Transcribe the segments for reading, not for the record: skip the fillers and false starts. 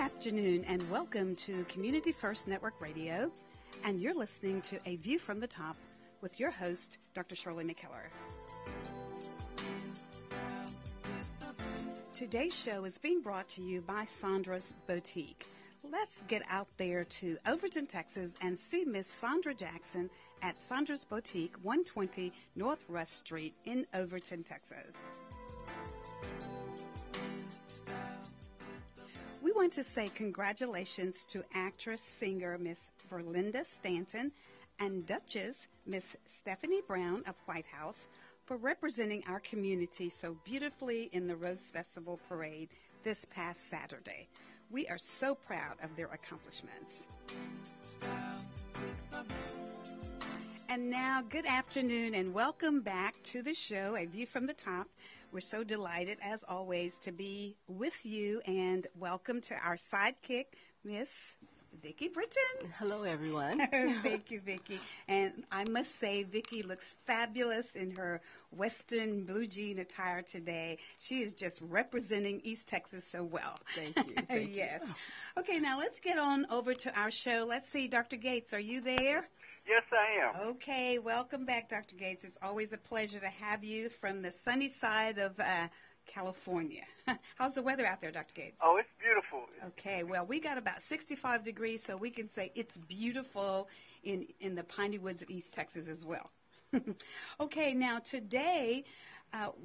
afternoon and welcome to Community First Network Radio, and you're listening to A View from the Top with your host, Dr. Shirley McKellar. Today's show is being brought to you by Sandra's Boutique. Let's get out there to Overton, Texas and see Miss Sandra Jackson at Sandra's Boutique, 120 North Rush Street in Overton, Texas. We want to say congratulations to actress, singer Miss Verlinda Stanton and Duchess Miss Stephanie Brown of White House for representing our community so beautifully in the Rose Festival Parade this past Saturday. We are so proud of their accomplishments. And now, good afternoon and welcome back to the show, A View from the Top. We're so delighted, as always, to be with you, and welcome to our sidekick, Miss Vicki Britton. Hello, everyone. Thank you, Vicki. And I must say, Vicki looks fabulous in her Western blue jean attire today. She is just representing East Texas so well. Thank you. Thank yes. you. Okay, now let's get on over to our show. Let's see, Dr. Gates, are you there? Yes, I am. Okay, welcome back, Dr. Gates. It's always a pleasure to have you from the sunny side of California. How's the weather out there, Dr. Gates? Oh, it's beautiful. Okay, well, we got about 65 degrees, so we can say it's beautiful in the piney woods of East Texas as well. Okay, now today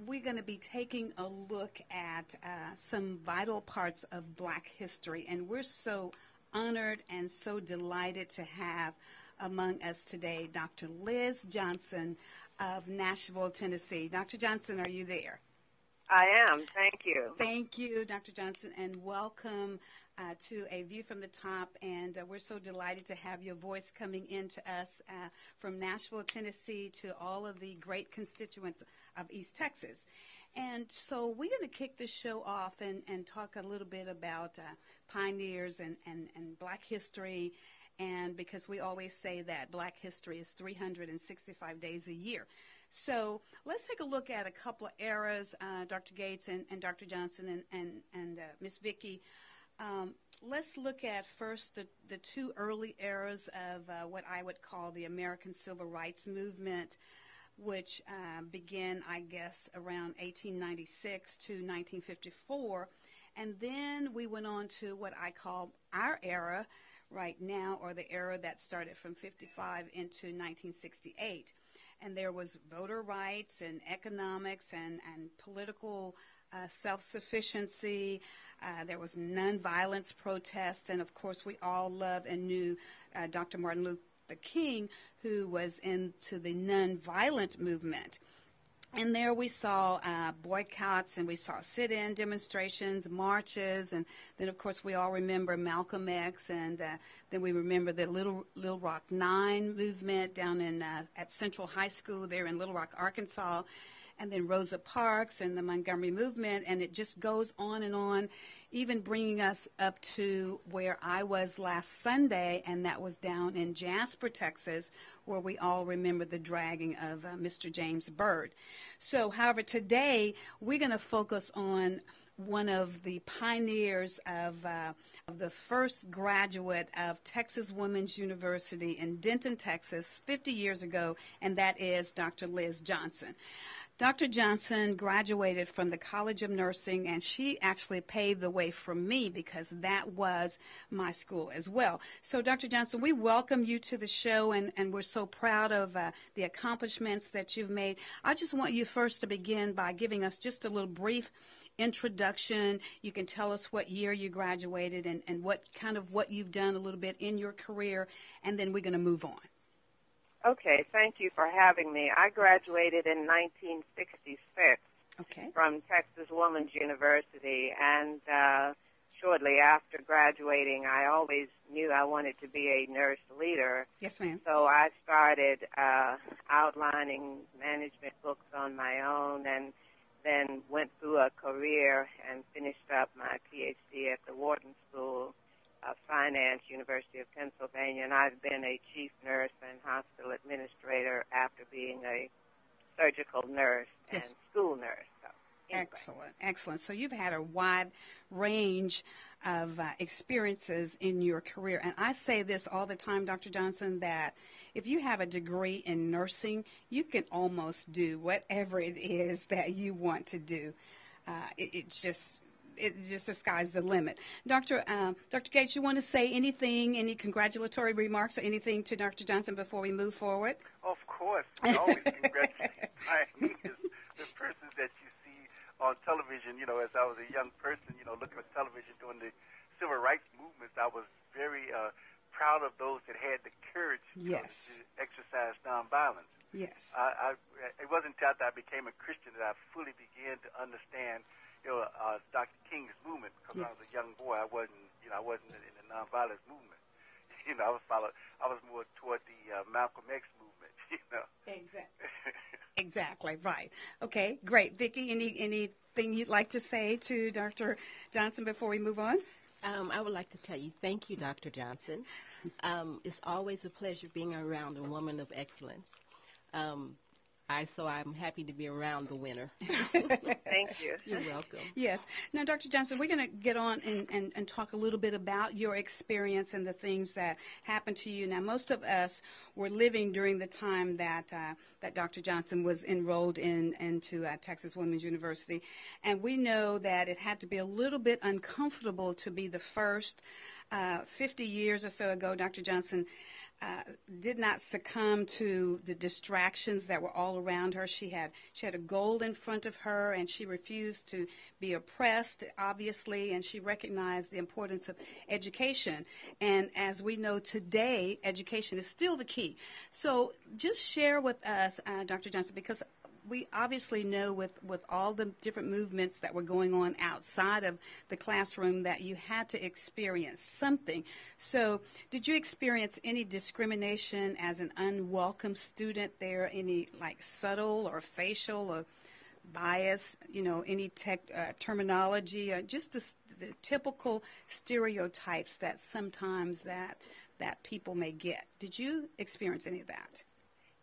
we're going to be taking a look at some vital parts of Black history, and we're so honored and so delighted to have among us today Dr. Liz Johnson of Nashville, Tennessee. Dr. Johnson, are you there? I am. Thank you. Thank you, Dr. Johnson, and welcome to A View from the Top. And we're so delighted to have your voice coming into us from Nashville, Tennessee, to all of the great constituents of East Texas. And so we're going to kick the show off and talk a little bit about pioneers and Black history. And because we always say that Black history is 365 days a year. So let's take a look at a couple of eras, Dr. Gates and Dr. Johnson and Miss Vicki. Let's look at first the two early eras of what I would call the American Civil Rights Movement, which began, I guess, around 1896 to 1954. And then we went on to what I call our era right now, or the era that started from 55 into 1968. And there was voter rights and economics and political self-sufficiency. There was nonviolence protest. And, of course, we all love and knew Dr. Martin Luther King, who was into the nonviolent movement. And there we saw boycotts, and we saw sit-in demonstrations, marches, and then, of course, we all remember Malcolm X, and then we remember the Little Rock Nine movement down in at Central High School there in Little Rock, Arkansas, and then Rosa Parks and the Montgomery movement, and it just goes on, even bringing us up to where I was last Sunday, and that was down in Jasper, Texas, where we all remember the dragging of Mr. James Byrd. So, however, today we're going to focus on one of the pioneers of the first graduate of Texas Women's University in Denton, Texas, 50 years ago, and that is Dr. Liz Johnson. Dr. Johnson graduated from the College of Nursing, and she actually paved the way for me because that was my school as well. So, Dr. Johnson, we welcome you to the show, and we're so proud of the accomplishments that you've made. I just want you first to begin by giving us just a little brief introduction. You can tell us what year you graduated and what you've done a little bit in your career, and then we're going to move on. Okay, thank you for having me. I graduated in 1966 from Texas Women's University, and shortly after graduating, I always knew I wanted to be a nurse leader. Yes, ma'am. So I started outlining management books on my own, and then went through a career and finished up my PhD at the Wharton School of Finance, University of Pennsylvania, and I've been a chief nurse and hospital administrator after being a surgical nurse and school nurse. So, anyway. Excellent, excellent. So you've had a wide range of experiences in your career. And I say this all the time, Dr. Johnson, that if you have a degree in nursing, you can almost do whatever it is that you want to do. It's just the sky's the limit. Dr. Gates, you want to say anything, any congratulatory remarks or anything to Dr. Johnson before we move forward? Of course. We always congratulate the persons that you see on television. As I was a young person, looking at television during the civil rights movements, I was very proud of those that had the courage to exercise nonviolence. Yes. It wasn't until I became a Christian that I fully began to understand Dr. King's movement, because when I was a young boy, I wasn't in the nonviolence movement. I was more toward the Malcolm X movement. Exactly right. Okay, great. Vicki, anything you'd like to say to Dr. Johnson before we move on? I would like to tell you, thank you, Dr. Johnson. It's always a pleasure being around a woman of excellence. I'm happy to be around the winner. Thank you. You're welcome. Yes. Now, Dr. Johnson, we're going to get on and talk a little bit about your experience and the things that happened to you. Now, most of us were living during the time that Dr. Johnson was enrolled into Texas Women's University, and we know that it had to be a little bit uncomfortable to be the first. 50 years or so ago, Dr. Johnson did not succumb to the distractions that were all around her. She had a goal in front of her, and she refused to be oppressed, obviously, and she recognized the importance of education. And as we know today, education is still the key. So just share with us, Dr. Johnson, because we obviously know with all the different movements that were going on outside of the classroom that you had to experience something. So did you experience any discrimination as an unwelcome student there, any like subtle or facial or bias, any terminology, or just the typical stereotypes that sometimes that people may get? Did you experience any of that?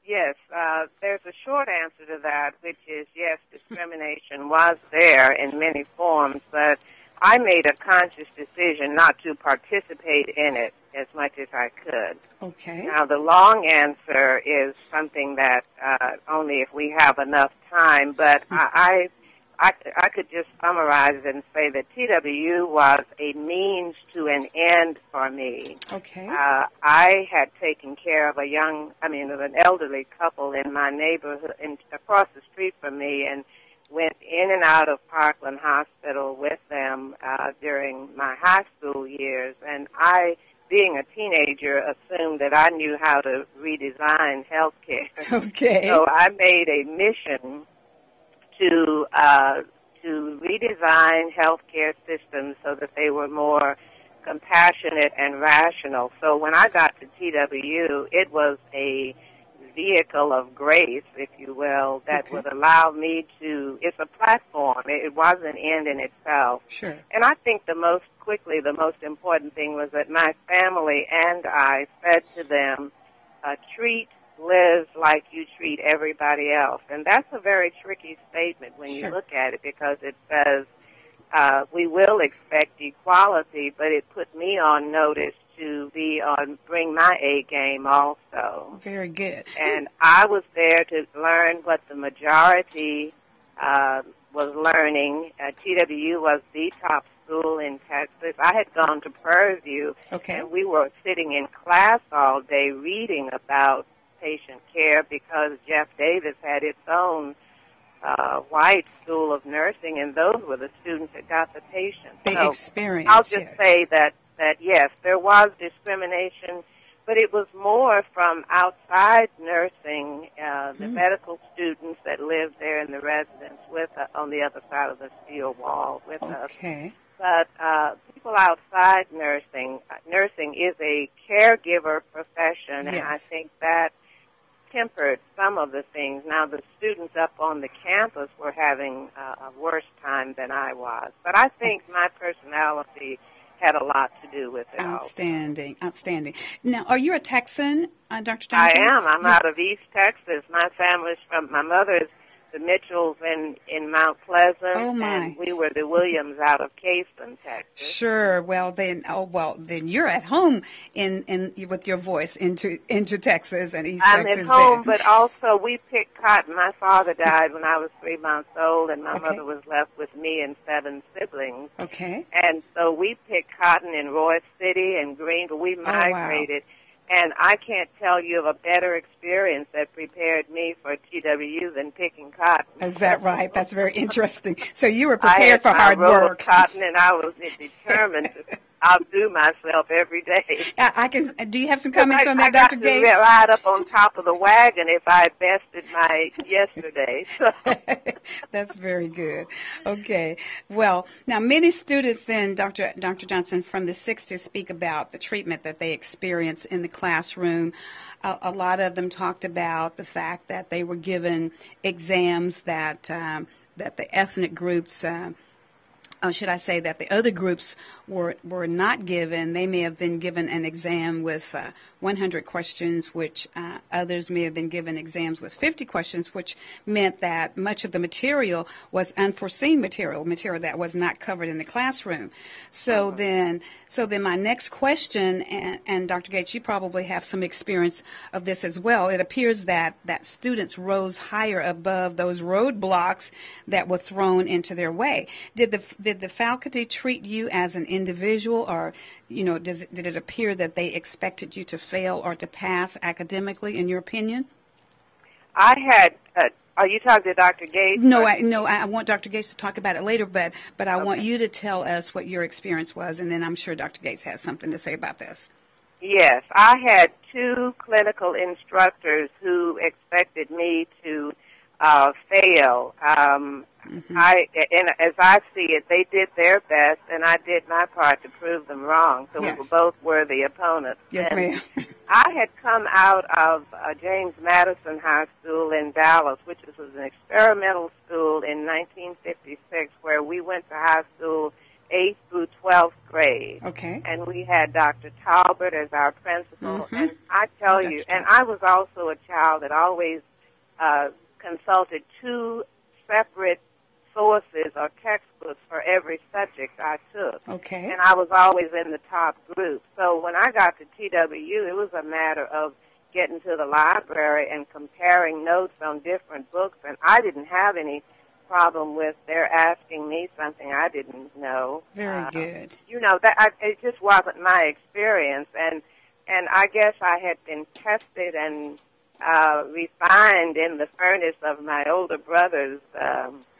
Yes, there's a short answer to that, which is yes, discrimination was there in many forms, but I made a conscious decision not to participate in it as much as I could. Okay. Now, the long answer is something that only if we have enough time, but I could just summarize it and say that TWU was a means to an end for me. Okay. I had taken care of an elderly couple in my neighborhood, across the street from me, and went in and out of Parkland Hospital with them during my high school years. And I, being a teenager, assumed that I knew how to redesign healthcare. Okay. So I made a mission to redesign healthcare systems so that they were more compassionate and rational. So when I got to TWU, it was a vehicle of grace, if you will, that would allow me to, it's a platform. It wasn't an end in itself. Sure. And I think the most important thing was that my family and I said to them, treat Liz like you treat everybody else. And that's a very tricky statement when you look at it, because it says we will expect equality, but it put me on notice to bring my A game also. Very good. And I was there to learn what the majority was learning. TWU was the top school in Texas. I had gone to Prairie View, and we were sitting in class all day reading about patient care because Jeff Davis had its own white school of nursing, and those were the students that got the patients. The experience, I'll just say that yes, there was discrimination, but it was more from outside nursing, the medical students that lived there in the residence with on the other side of the steel wall with us. But people outside nursing is a caregiver profession, and I think that tempered some of the things. Now, the students up on the campus were having a worse time than I was. But I think my personality had a lot to do with it. Outstanding. Now, are you a Texan, Dr. Johnson? I am. I'm out of East Texas. My mother's the Mitchells in Mount Pleasant, Oh, my. and we were the Williams out of Caseton, Texas. Sure. Well, then you're at home in with your voice into Texas and East I'm Texas. at home, there. but also we picked cotton. My father died when I was 3 months old, and my Okay. mother was left with me and 7 siblings. Okay. And so we picked cotton in Roy City and Greenville. We Oh, wow. migrated. And I can't tell you of a better experience that prepared me for TWU than picking cotton. Is that right? That's very interesting. So you were I prepared had for my hard roll work. of cotton, and I was determined to outdo myself every day. I can. Do you have some comments on that, I got Dr. to Gates? ride up on top of the wagon if I bested my yesterday. So. That's very good. Okay. Well, now many students then, Dr. Johnson, from the 60s speak about the treatment that they experience in the classroom. A lot of them talked about the fact that they were given exams that the ethnic groups should I say that the other groups were not given. They may have been given an exam with 100 questions, which others may have been given exams with 50 questions, which meant that much of the material was unforeseen material that was not covered in the classroom. So then my next question, and Dr. Gates, you probably have some experience of this as well. It appears that students rose higher above those roadblocks that were thrown into their way. Did the faculty treat you as an individual, or did it appear that they expected you to fail or to pass academically, in your opinion? I had. Are you talking to Dr. Gates? No, I want Dr. Gates to talk about it later, but I Okay. want you to tell us what your experience was, and then I'm sure Dr. Gates has something to say about this. Yes, I had 2 clinical instructors who expected me to fail. As I see it, they did their best, and I did my part to prove them wrong. So Yes. we were both worthy opponents. Yes, And ma'am. I had come out of James Madison High School in Dallas, which was an experimental school in 1956, where we went to high school 8th through 12th grade. Okay. And we had Dr. Talbert as our principal. Mhm. And I tell Dr. you, and I was also a child that always consulted 2 separate sources or textbooks for every subject I took. Okay. And I was always in the top group. So when I got to TWU, it was a matter of getting to the library and comparing notes on different books, and I didn't have any problem with their asking me something I didn't know. Very good. It just wasn't my experience, and I guess I had been tested and refined in the furnace of my older brother's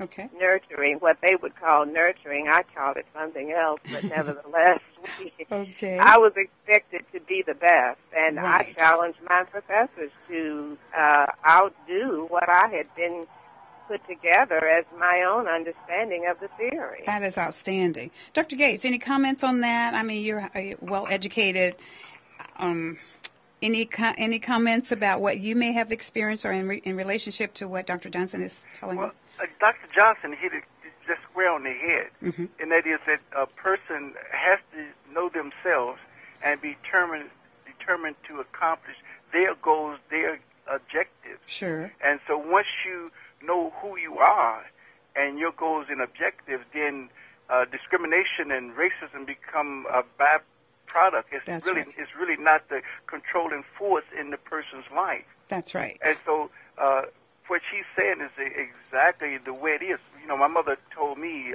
Okay. nurturing, what they would call nurturing. I called it something else, but nevertheless, Okay. I was expected to be the best, and Right. I challenged my professors to outdo what I had been put together as my own understanding of the theory. That is outstanding. Dr. Gates, any comments on that? I mean, you're well educated. Any comments about what you may have experienced or in relationship to what Dr. Johnson is telling us? Dr. Johnson hit it just square on the head, Mhm. and that is that a person has to know themselves and be determined to accomplish their goals, their objectives. Sure. And so once you know who you are and your goals and objectives, then discrimination and racism become a byproduct. That's It's right. it's really not the controlling force in the person's life. That's right. And so what she's saying is exactly the way it is. My mother told me,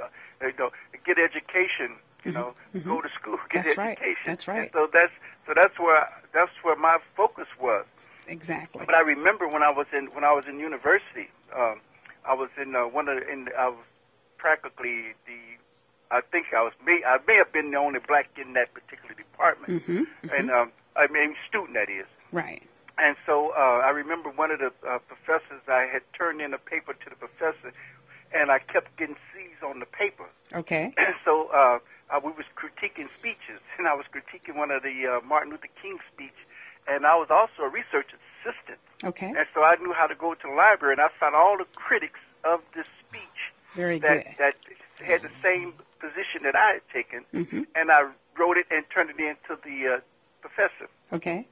get education. Go to school, get That's right. education. That's right. And so that's where my focus was. Exactly. But I remember when I was in university, I was in I was practically I may have been the only black in that particular department, and student, that is. Right. And so I remember one of the professors, I had turned in a paper to the professor, and I kept getting C's on the paper. Okay. And so we was critiquing speeches, and I was critiquing one of the Martin Luther King speech, and I was also a research assistant. Okay. And so I knew how to go to the library, and I found all the critics of this speech Very good. that had the same position that I had taken, Mhm. and I wrote it and turned it in to the professor. Okay.